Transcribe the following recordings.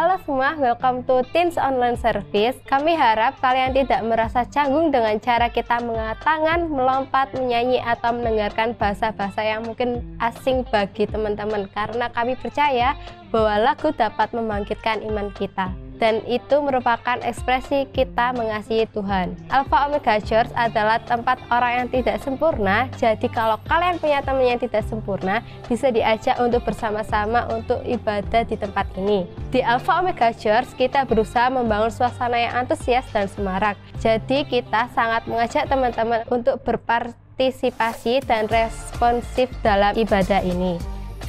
Halo semua, welcome to Teens Online Service. Kami harap kalian tidak merasa canggung dengan cara kita mengangkat tangan, melompat, menyanyi, atau mendengarkan bahasa-bahasa yang mungkin asing bagi teman-teman. Karena kami percaya bahwa lagu dapat membangkitkan iman kita. Dan itu merupakan ekspresi kita mengasihi Tuhan. Alpha Omega Church adalah tempat orang yang tidak sempurna. Jadi kalau kalian punya teman yang tidak sempurna, bisa diajak untuk bersama-sama untuk ibadah di tempat ini. Di Alpha Omega Church, kita berusaha membangun suasana yang antusias dan semarak. Jadi kita sangat mengajak teman-teman untuk berpartisipasi dan responsif dalam ibadah ini.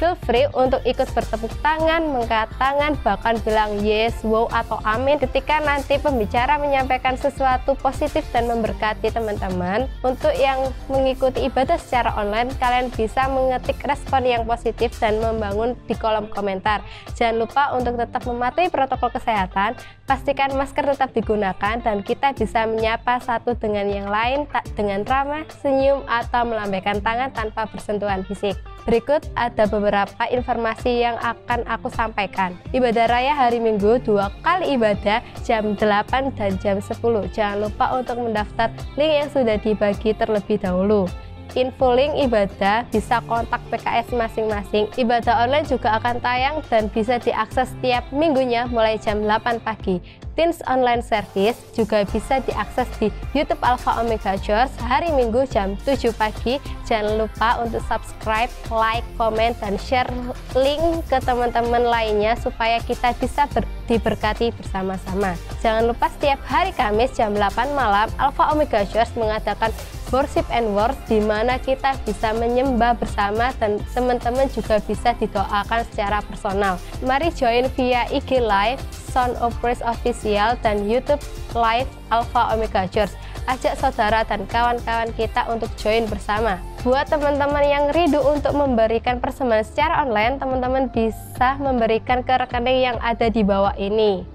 Feel free untuk ikut bertepuk tangan, mengangkat tangan, bahkan bilang yes, wow, atau amin ketika nanti pembicara menyampaikan sesuatu positif dan memberkati teman-teman. Untuk yang mengikuti ibadah secara online, kalian bisa mengetik respon yang positif dan membangun di kolom komentar. Jangan lupa untuk tetap mematuhi protokol kesehatan, pastikan masker tetap digunakan, dan kita bisa menyapa satu dengan yang lain dengan ramah, senyum, atau melambaikan tangan tanpa bersentuhan fisik. Berikut ada beberapa informasi yang akan aku sampaikan. Ibadah raya hari Minggu 2 kali ibadah jam 8 dan jam 10. Jangan lupa untuk mendaftar link yang sudah dibagi terlebih dahulu. Info link ibadah bisa kontak PKS masing-masing. Ibadah online juga akan tayang dan bisa diakses setiap minggunya mulai jam 8 pagi. Teens Online Service juga bisa diakses di YouTube Alpha Omega Church hari Minggu jam 7 pagi. Jangan lupa untuk subscribe, like, komen, dan share link ke teman-teman lainnya supaya kita bisa diberkati bersama-sama. Jangan lupa setiap hari Kamis jam 8 malam Alpha Omega Church mengadakan Worship and Word, di mana kita bisa menyembah bersama dan teman-teman juga bisa didoakan secara personal. Mari join via IG Live, Sound of Praise Official, dan YouTube Live Alpha Omega Church. Ajak saudara dan kawan-kawan kita untuk join bersama. Buat teman-teman yang rindu untuk memberikan persembahan secara online, teman-teman bisa memberikan ke rekening yang ada di bawah ini.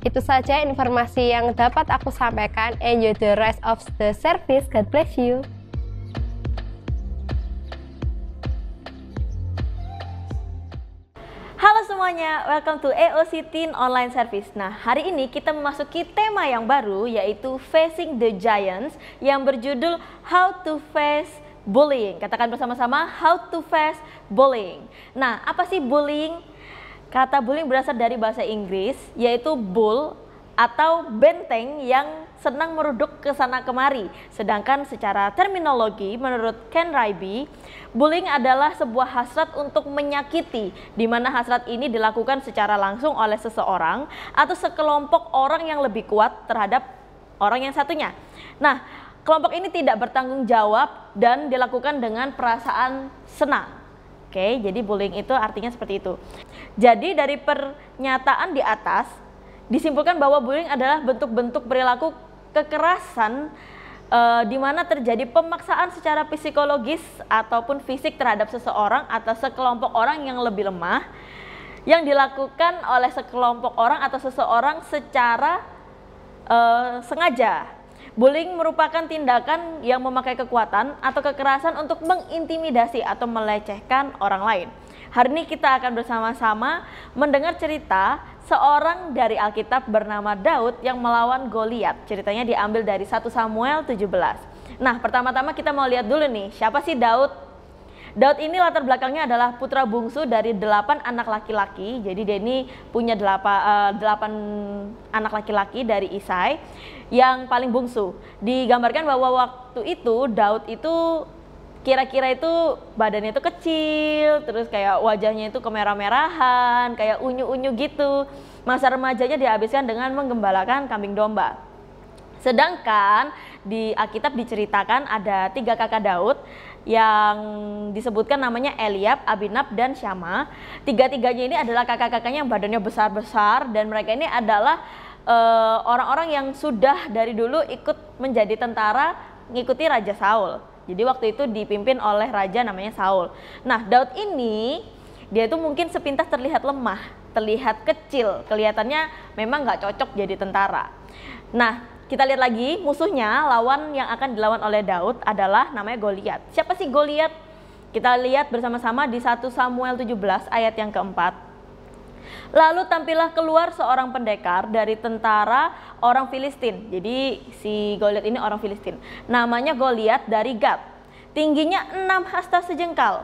Itu saja informasi yang dapat aku sampaikan. Enjoy the rest of the service. God bless you. Halo semuanya, welcome to EOC Teen Online Service. Nah, hari ini kita memasuki tema yang baru, yaitu Facing the Giants, yang berjudul How to Face Bullying. Katakan bersama-sama, How to Face Bullying. Nah, apa sih bullying? Kata bullying berasal dari bahasa Inggris, yaitu bull atau benteng yang senang meruduk ke sana kemari. Sedangkan secara terminologi, menurut Ken Raby, bullying adalah sebuah hasrat untuk menyakiti, di mana hasrat ini dilakukan secara langsung oleh seseorang atau sekelompok orang yang lebih kuat terhadap orang yang satunya. Nah, kelompok ini tidak bertanggung jawab dan dilakukan dengan perasaan senang. Oke, jadi bullying itu artinya seperti itu. Jadi dari pernyataan di atas disimpulkan bahwa bullying adalah bentuk-bentuk perilaku kekerasan di mana terjadi pemaksaan secara psikologis ataupun fisik terhadap seseorang atau sekelompok orang yang lebih lemah yang dilakukan oleh sekelompok orang atau seseorang secara sengaja. Bullying merupakan tindakan yang memakai kekuatan atau kekerasan untuk mengintimidasi atau melecehkan orang lain. Hari ini kita akan bersama-sama mendengar cerita seorang dari Alkitab bernama Daud yang melawan Goliat. Ceritanya diambil dari 1 Samuel 17. Nah, pertama-tama kita mau lihat dulu nih, siapa sih Daud? Daud ini latar belakangnya adalah putra bungsu dari 8 anak laki-laki. Jadi dia ini punya 8 anak laki-laki dari Isai yang paling bungsu. Digambarkan bahwa waktu itu Daud itu kira-kira itu badannya itu kecil, terus kayak wajahnya itu kemerah-merahan, kayak unyu-unyu gitu. Masa remajanya dihabiskan dengan menggembalakan kambing domba. Sedangkan di Alkitab diceritakan ada 3 kakak Daud yang disebutkan namanya Eliab, Abinab, dan Syama. Tiga-tiganya ini adalah kakak-kakaknya yang badannya besar-besar, dan mereka ini adalah orang-orang yang sudah dari dulu ikut menjadi tentara ngikuti Raja Saul. Jadi waktu itu dipimpin oleh raja namanya Saul. Nah, Daud ini dia itu mungkin sepintas terlihat lemah, terlihat kecil, kelihatannya memang nggak cocok jadi tentara. Nah, kita lihat lagi musuhnya, lawan yang akan dilawan oleh Daud adalah namanya Goliat. Siapa sih Goliat? Kita lihat bersama-sama di 1 Samuel 17 ayat yang keempat. Lalu tampillah keluar seorang pendekar dari tentara orang Filistin. Jadi si Goliat ini orang Filistin. Namanya Goliat dari Gat. Tingginya 6 hasta sejengkal.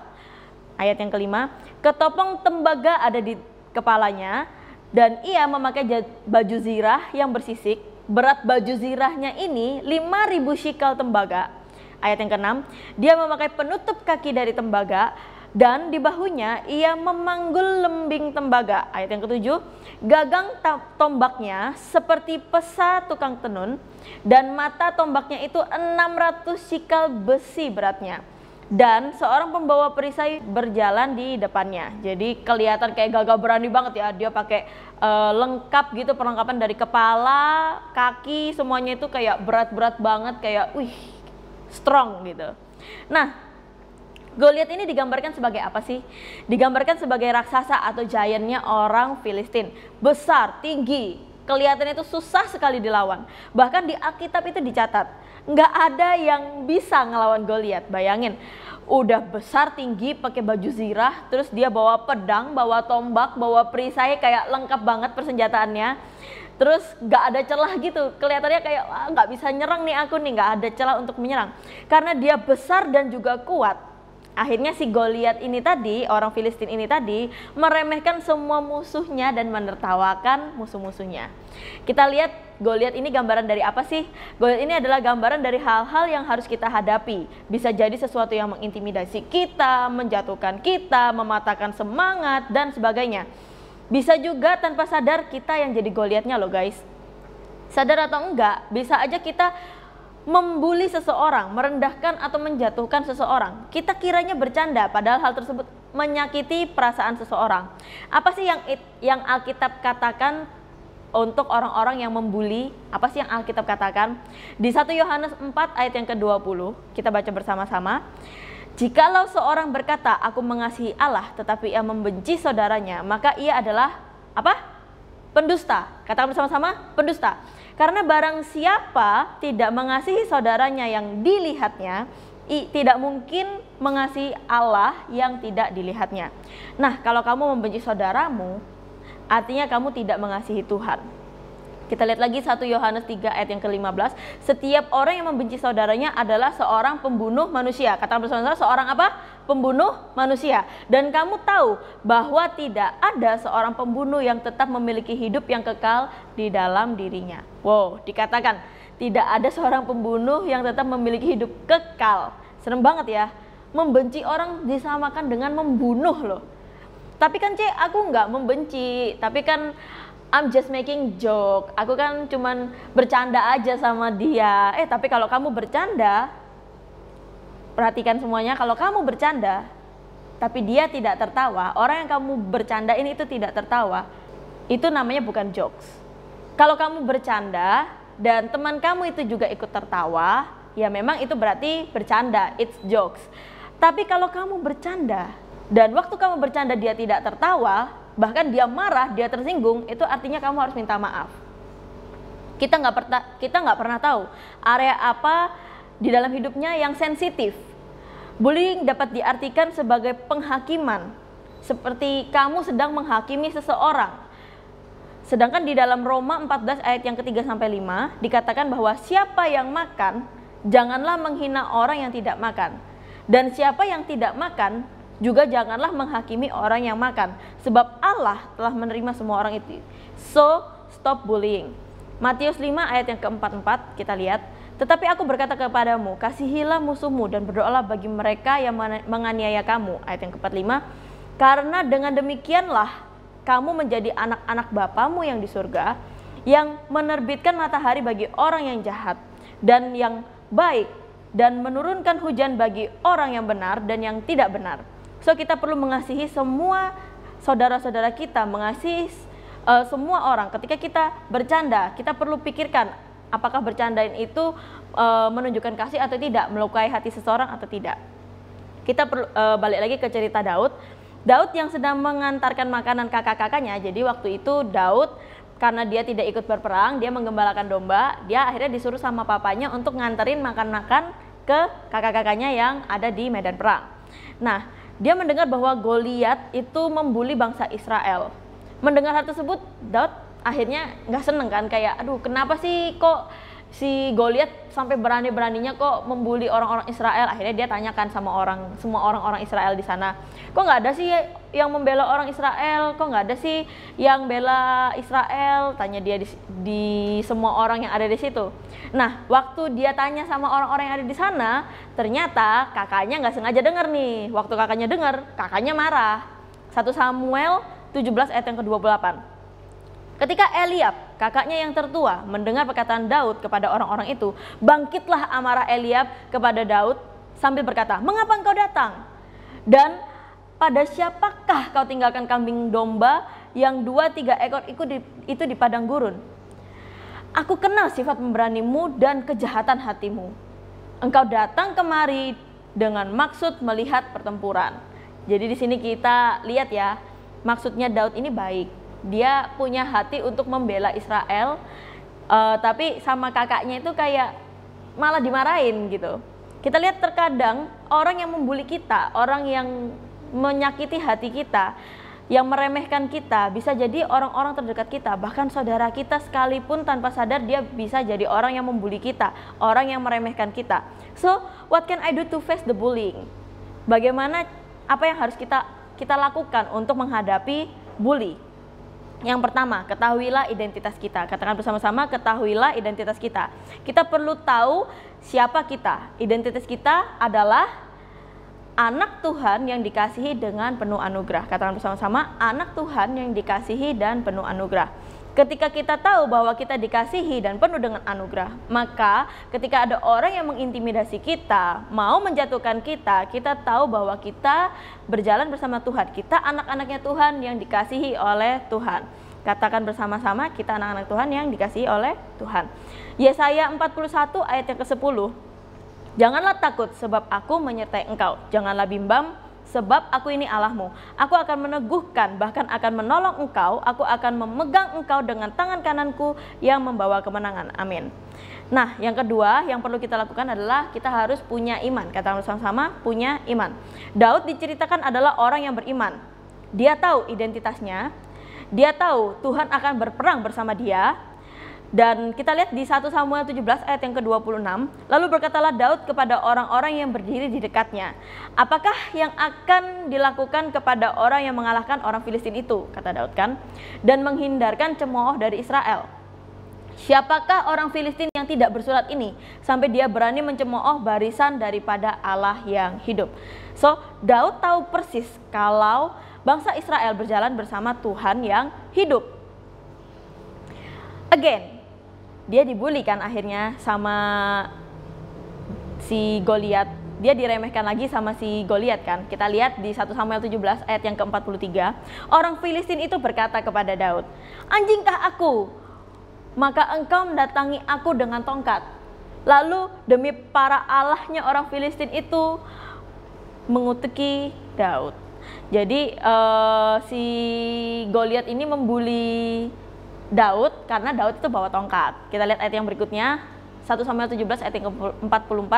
Ayat yang kelima, ketopong tembaga ada di kepalanya dan ia memakai baju zirah yang bersisik. Berat baju zirahnya ini 5.000 shikal tembaga. Ayat yang keenam, dia memakai penutup kaki dari tembaga dan di bahunya ia memanggul lembing tembaga. Ayat yang ketujuh, gagang tombaknya seperti pesa tukang tenun dan mata tombaknya itu 600 shikal besi beratnya. Dan seorang pembawa perisai berjalan di depannya. Jadi kelihatan kayak gagah berani banget ya. Dia pakai lengkap gitu, perlengkapan dari kepala, kaki, semuanya itu kayak berat-berat banget, kayak wih, strong gitu. Nah, Goliat ini digambarkan sebagai apa sih? Digambarkan sebagai raksasa atau giantnya orang Filistin. Besar, tinggi, kelihatannya itu susah sekali dilawan. Bahkan di Alkitab itu dicatat, nggak ada yang bisa ngelawan Goliat. Bayangin, udah besar, tinggi, pakai baju zirah, terus dia bawa pedang, bawa tombak, bawa perisai, kayak lengkap banget persenjataannya. Terus nggak ada celah gitu, kelihatannya kayak nggak bisa nyerang nih aku nih, nggak ada celah untuk menyerang. Karena dia besar dan juga kuat. Akhirnya si Goliat ini tadi, orang Filistin ini tadi, meremehkan semua musuhnya dan menertawakan musuh-musuhnya. Kita lihat Goliat ini gambaran dari apa sih? Goliat ini adalah gambaran dari hal-hal yang harus kita hadapi. Bisa jadi sesuatu yang mengintimidasi kita, menjatuhkan kita, mematahkan semangat, dan sebagainya. Bisa juga tanpa sadar kita yang jadi Goliatnya loh guys. Sadar atau enggak, bisa aja kita membuli seseorang, merendahkan atau menjatuhkan seseorang. Kita kiranya bercanda, padahal hal tersebut menyakiti perasaan seseorang. Apa sih yang Alkitab katakan untuk orang-orang yang membuli? Apa sih yang Alkitab katakan? Di 1 Yohanes 4 ayat yang ke-20, kita baca bersama-sama. Jikalau seorang berkata, aku mengasihi Allah, tetapi ia membenci saudaranya, maka ia adalah apa? Pendusta. Katakan bersama-sama, pendusta. Karena barang siapa tidak mengasihi saudaranya yang dilihatnya, tidak mungkin mengasihi Allah yang tidak dilihatnya. Nah, kalau kamu membenci saudaramu, artinya kamu tidak mengasihi Tuhan. Kita lihat lagi 1 Yohanes 3 ayat yang ke-15. Setiap orang yang membenci saudaranya adalah seorang pembunuh manusia. Kata bersama-sama, seorang apa? Pembunuh manusia. Dan kamu tahu bahwa tidak ada seorang pembunuh yang tetap memiliki hidup yang kekal di dalam dirinya. Wow, dikatakan tidak ada seorang pembunuh yang tetap memiliki hidup kekal. Serem banget ya. Membenci orang disamakan dengan membunuh loh. Tapi kan aku nggak membenci, tapi kan I'm just making joke. Aku kan cuman bercanda aja sama dia. Tapi kalau kamu bercanda, perhatikan semuanya, kalau kamu bercanda, tapi dia tidak tertawa, orang yang kamu bercanda ini itu tidak tertawa, itu namanya bukan jokes. Kalau kamu bercanda, dan teman kamu itu juga ikut tertawa, ya memang itu berarti bercanda, it's jokes. Tapi kalau kamu bercanda, dan waktu kamu bercanda dia tidak tertawa, bahkan dia marah, dia tersinggung, itu artinya kamu harus minta maaf. Kita nggak pernah tahu area apa di dalam hidupnya yang sensitif. Bullying dapat diartikan sebagai penghakiman, seperti kamu sedang menghakimi seseorang. Sedangkan di dalam Roma 14 ayat yang ke-3 sampai 5 dikatakan bahwa siapa yang makan, janganlah menghina orang yang tidak makan. Dan siapa yang tidak makan, juga janganlah menghakimi orang yang makan, sebab Allah telah menerima semua orang itu. So, stop bullying. Matius 5 ayat yang ke-44 kita lihat. Tetapi aku berkata kepadamu, kasihilah musuhmu dan berdoalah bagi mereka yang menganiaya kamu. Ayat yang ke-45. Karena dengan demikianlah kamu menjadi anak-anak Bapamu yang di surga, yang menerbitkan matahari bagi orang yang jahat dan yang baik, dan menurunkan hujan bagi orang yang benar dan yang tidak benar. So, kita perlu mengasihi semua saudara-saudara kita, mengasihi semua orang. Ketika kita bercanda, kita perlu pikirkan apakah bercandain itu menunjukkan kasih atau tidak, melukai hati seseorang atau tidak. Kita perlu balik lagi ke cerita Daud. Daud yang sedang mengantarkan makanan kakak-kakaknya. Jadi waktu itu Daud, karena dia tidak ikut berperang, dia menggembalakan domba, dia akhirnya disuruh sama papanya untuk nganterin makan-makan ke kakak-kakaknya yang ada di medan perang. Nah, dia mendengar bahwa Goliat itu membuli bangsa Israel. Mendengar hal tersebut, Daud akhirnya nggak seneng kan, kayak aduh kenapa sih kok si Goliat sampai berani-beraninya kok membuli orang-orang Israel. Akhirnya dia tanyakan sama semua orang-orang Israel di sana, kok nggak ada sih yang membela orang Israel, kok nggak ada sih yang bela Israel, tanya dia di semua orang yang ada di situ. Nah, waktu dia tanya sama orang-orang yang ada di sana, ternyata kakaknya nggak sengaja dengar nih. Waktu kakaknya dengar, kakaknya marah. 1 Samuel 17 ayat yang ke-28. Ketika Eliab, kakaknya yang tertua, mendengar perkataan Daud kepada orang-orang itu, bangkitlah amarah Eliab kepada Daud sambil berkata, "Mengapa engkau datang? Dan pada siapakah kau tinggalkan kambing domba yang 2-3 ekor itu di padang gurun? Aku kenal sifat pemberanimu dan kejahatan hatimu. Engkau datang kemari dengan maksud melihat pertempuran." Jadi di sini kita lihat ya, maksudnya Daud ini baik. Dia punya hati untuk membela Israel, tapi sama kakaknya itu kayak malah dimarahin gitu. Kita lihat terkadang orang yang membuli kita, orang yang menyakiti hati kita, yang meremehkan kita, bisa jadi orang-orang terdekat kita, bahkan saudara kita sekalipun tanpa sadar dia bisa jadi orang yang membuli kita, orang yang meremehkan kita. So, what can I do to face the bullying? Bagaimana, apa yang harus kita lakukan untuk menghadapi bully? Yang pertama, ketahuilah identitas kita. Katakan bersama-sama, ketahuilah identitas kita. Kita perlu tahu siapa kita. Identitas kita adalah anak Tuhan yang dikasihi dengan penuh anugerah. Katakan bersama-sama, anak Tuhan yang dikasihi dan penuh anugerah. Ketika kita tahu bahwa kita dikasihi dan penuh dengan anugerah, maka ketika ada orang yang mengintimidasi kita, mau menjatuhkan kita, kita tahu bahwa kita berjalan bersama Tuhan. Kita anak-anaknya Tuhan yang dikasihi oleh Tuhan. Katakan bersama-sama, kita anak-anak Tuhan yang dikasihi oleh Tuhan. Yesaya 41 ayat yang ke-10. Janganlah takut sebab aku menyertai engkau. Janganlah bimbang sebab aku ini Allahmu. Aku akan meneguhkan, bahkan akan menolong engkau. Aku akan memegang engkau dengan tangan kananku yang membawa kemenangan. Amin. Nah, yang kedua yang perlu kita lakukan adalah kita harus punya iman. Katakan bersama-sama, punya iman. Daud diceritakan adalah orang yang beriman. Dia tahu identitasnya. Dia tahu Tuhan akan berperang bersama dia. Dan kita lihat di 1 Samuel 17 ayat yang ke-26, lalu berkatalah Daud kepada orang-orang yang berdiri di dekatnya, apakah yang akan dilakukan kepada orang yang mengalahkan orang Filistin itu, kata Daud kan, dan menghindarkan cemooh dari Israel. Siapakah orang Filistin yang tidak bersurat ini, sampai dia berani mencemooh barisan daripada Allah yang hidup. So, Daud tahu persis kalau bangsa Israel berjalan bersama Tuhan yang hidup. Again, dia dibully kan akhirnya sama si Goliat. Dia diremehkan lagi sama si Goliat kan. Kita lihat di 1 Samuel 17 ayat yang ke-43. Orang Filistin itu berkata kepada Daud, "Anjingkah aku? Maka engkau mendatangi aku dengan tongkat." Lalu demi para allahnya orang Filistin itu mengutuki Daud. Jadi si Goliat ini membuli Daud karena Daud itu bawa tongkat. Kita lihat ayat yang berikutnya, 1 Samuel 17 ayat yang ke-44.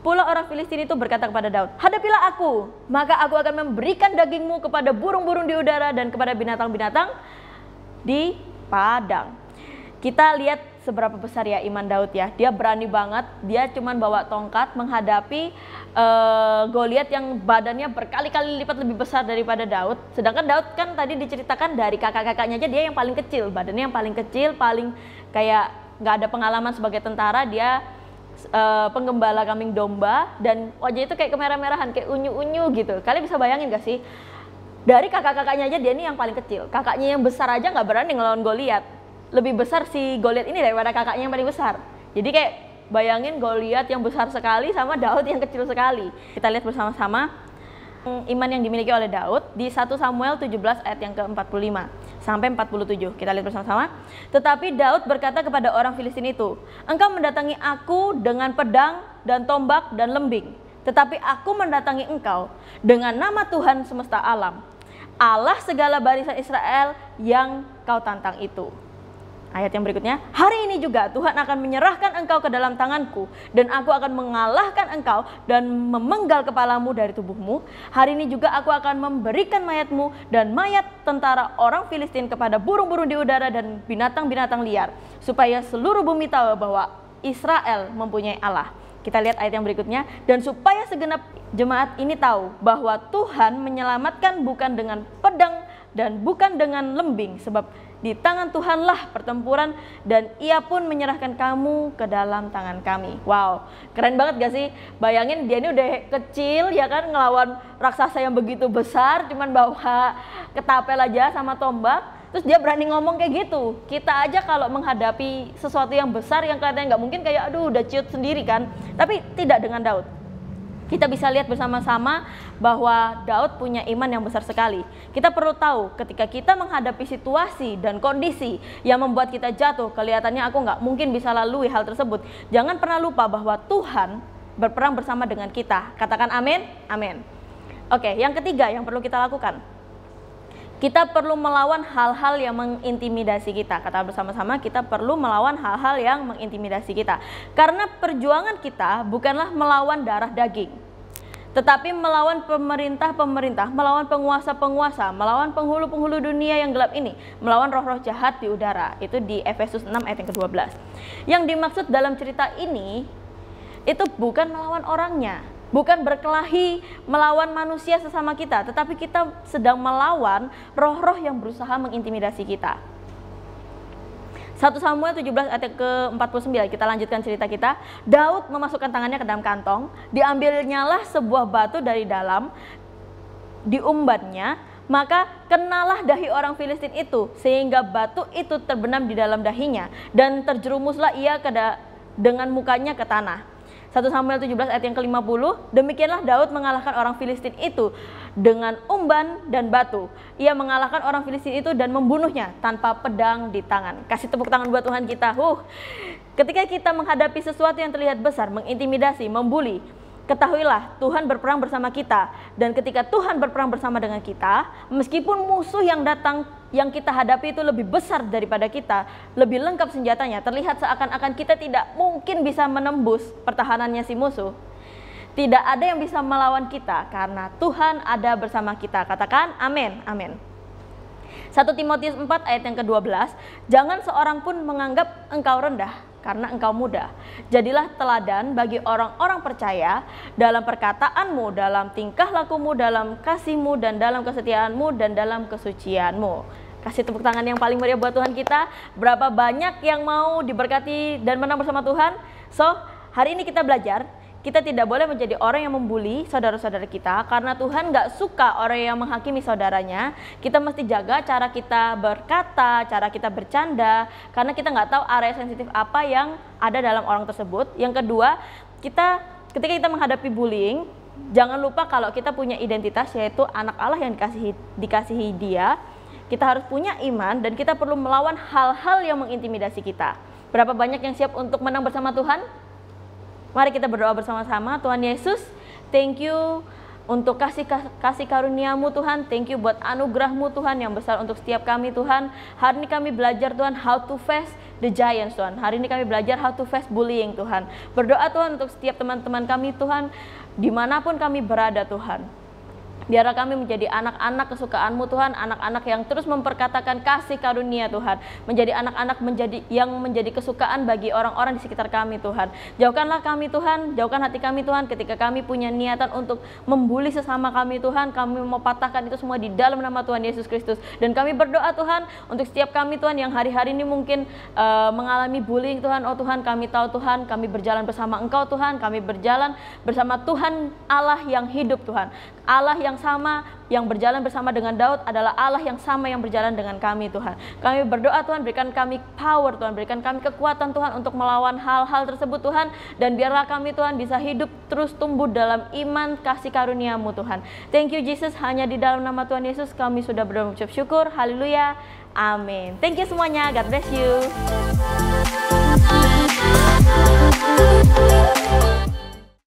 Pula orang Filistin itu berkata kepada Daud, "Hadapilah aku, maka aku akan memberikan dagingmu kepada burung-burung di udara dan kepada binatang-binatang di padang." Kita lihat seberapa besar ya iman Daud ya. Dia berani banget, dia cuman bawa tongkat menghadapi Goliat yang badannya berkali-kali lipat lebih besar daripada Daud. Sedangkan Daud kan tadi diceritakan dari kakak-kakaknya aja dia yang paling kecil, badannya yang paling kecil, paling kayak nggak ada pengalaman sebagai tentara. Dia penggembala kambing domba dan wajah itu kayak kemerah-merahan, kayak unyu-unyu gitu. Kalian bisa bayangin gak sih? Dari kakak-kakaknya aja dia ini yang paling kecil. Kakaknya yang besar aja nggak berani ngelawan Goliat. Lebih besar si Goliat ini daripada kakaknya yang paling besar. Jadi kayak bayangin Goliat yang besar sekali sama Daud yang kecil sekali. Kita lihat bersama-sama iman yang dimiliki oleh Daud di 1 Samuel 17 ayat yang ke-45 sampai 47. Kita lihat bersama-sama. Tetapi Daud berkata kepada orang Filistin itu, "Engkau mendatangi aku dengan pedang dan tombak dan lembing, tetapi aku mendatangi engkau dengan nama Tuhan semesta alam, Allah segala barisan Israel yang kau tantang itu." Ayat yang berikutnya, hari ini juga Tuhan akan menyerahkan engkau ke dalam tanganku, dan aku akan mengalahkan engkau dan memenggal kepalamu dari tubuhmu. Hari ini juga aku akan memberikan mayatmu dan mayat tentara orang Filistin kepada burung-burung di udara dan binatang-binatang liar, supaya seluruh bumi tahu bahwa Israel mempunyai Allah. Kita lihat ayat yang berikutnya, dan supaya segenap jemaat ini tahu bahwa Tuhan menyelamatkan bukan dengan pedang dan bukan dengan lembing, sebab di tangan Tuhanlah pertempuran dan Ia pun menyerahkan kamu ke dalam tangan kami. Wow, keren banget gak sih? Bayangin dia ini udah kecil ya kan, ngelawan raksasa yang begitu besar, cuman bawa ketapel aja sama tombak. Terus dia berani ngomong kayak gitu. Kita aja kalau menghadapi sesuatu yang besar yang kelihatannya nggak mungkin, kayak aduh udah ciut sendiri kan. Tapi tidak dengan Daud. Kita bisa lihat bersama-sama bahwa Daud punya iman yang besar sekali. Kita perlu tahu ketika kita menghadapi situasi dan kondisi yang membuat kita jatuh, kelihatannya aku nggak mungkin bisa lalui hal tersebut. Jangan pernah lupa bahwa Tuhan berperang bersama dengan kita. Katakan amin, amin. Oke, yang ketiga yang perlu kita lakukan. Kita perlu melawan hal-hal yang mengintimidasi kita. Kata bersama-sama, kita perlu melawan hal-hal yang mengintimidasi kita. Karena perjuangan kita bukanlah melawan darah daging, tetapi melawan pemerintah-pemerintah, melawan penguasa-penguasa, melawan penghulu-penghulu dunia yang gelap ini, melawan roh-roh jahat di udara. Itu di Efesus 6 ayat yang ke-12. Yang dimaksud dalam cerita ini, itu bukan melawan orangnya, bukan berkelahi melawan manusia sesama kita, tetapi kita sedang melawan roh-roh yang berusaha mengintimidasi kita. 1 Samuel 17 ayat ke-49, kita lanjutkan cerita kita. Daud memasukkan tangannya ke dalam kantong, diambilnyalah sebuah batu dari dalam, diumbannya, maka kenalah dahi orang Filistin itu, sehingga batu itu terbenam di dalam dahinya, dan terjerumuslah ia dengan mukanya ke tanah. 1 Samuel 17 ayat yang ke-50, demikianlah Daud mengalahkan orang Filistin itu dengan umban dan batu. Ia mengalahkan orang Filistin itu dan membunuhnya tanpa pedang di tangan. Kasih tepuk tangan buat Tuhan kita. Ketika kita menghadapi sesuatu yang terlihat besar, mengintimidasi, membuli, ketahuilah Tuhan berperang bersama kita. Dan ketika Tuhan berperang bersama dengan kita, meskipun musuh yang datang yang kita hadapi itu lebih besar daripada kita, lebih lengkap senjatanya, terlihat seakan-akan kita tidak mungkin bisa menembus pertahanannya si musuh. Tidak ada yang bisa melawan kita karena Tuhan ada bersama kita. Katakan amin, amin. 1 Timotius 4 ayat yang ke-12, jangan seorang pun menganggap engkau rendah karena engkau muda. Jadilah teladan bagi orang-orang percaya dalam perkataanmu, dalam tingkah lakumu, dalam kasihmu, dan dalam kesetiaanmu, dan dalam kesucianmu. Kasih tepuk tangan yang paling meriah buat Tuhan kita. Berapa banyak yang mau diberkati dan menang bersama Tuhan? So, hari ini kita belajar, kita tidak boleh menjadi orang yang membuli saudara-saudara kita, karena Tuhan gak suka orang yang menghakimi saudaranya. Kita mesti jaga cara kita berkata, cara kita bercanda, karena kita gak tahu area sensitif apa yang ada dalam orang tersebut. Yang kedua, ketika kita menghadapi bullying, jangan lupa kalau kita punya identitas, yaitu anak Allah yang dikasihi Dia. Kita harus punya iman dan kita perlu melawan hal-hal yang mengintimidasi kita. Berapa banyak yang siap untuk menang bersama Tuhan? Mari kita berdoa bersama-sama. Tuhan Yesus, thank you untuk kasih karuniamu Tuhan. Thank you buat anugerahmu Tuhan yang besar untuk setiap kami Tuhan. Hari ini kami belajar Tuhan how to face the giants Tuhan. Hari ini kami belajar how to face bullying Tuhan. Berdoa Tuhan untuk setiap teman-teman kami Tuhan, dimanapun kami berada Tuhan. Biarlah kami menjadi anak-anak kesukaanmu Tuhan, anak-anak yang terus memperkatakan kasih karunia Tuhan, menjadi anak-anak yang menjadi kesukaan bagi orang-orang di sekitar kami Tuhan. Jauhkanlah kami Tuhan, jauhkan hati kami Tuhan ketika kami punya niatan untuk membuli sesama kami Tuhan. Kami mau patahkan itu semua di dalam nama Tuhan Yesus Kristus. Dan kami berdoa Tuhan untuk setiap kami Tuhan yang hari-hari ini mungkin mengalami bullying Tuhan. Oh Tuhan, kami tahu Tuhan, kami berjalan bersama Engkau Tuhan, kami berjalan bersama Tuhan Allah yang hidup Tuhan. Allah yang sama yang berjalan bersama dengan Daud adalah Allah yang sama yang berjalan dengan kami Tuhan. Kami berdoa Tuhan, berikan kami power Tuhan, berikan kami kekuatan Tuhan untuk melawan hal-hal tersebut Tuhan. Dan biarlah kami Tuhan bisa hidup terus tumbuh dalam iman kasih karuniamu Tuhan. Thank you Jesus, hanya di dalam nama Tuhan Yesus kami sudah berucap syukur. Haleluya, amin. Thank you semuanya, God bless you.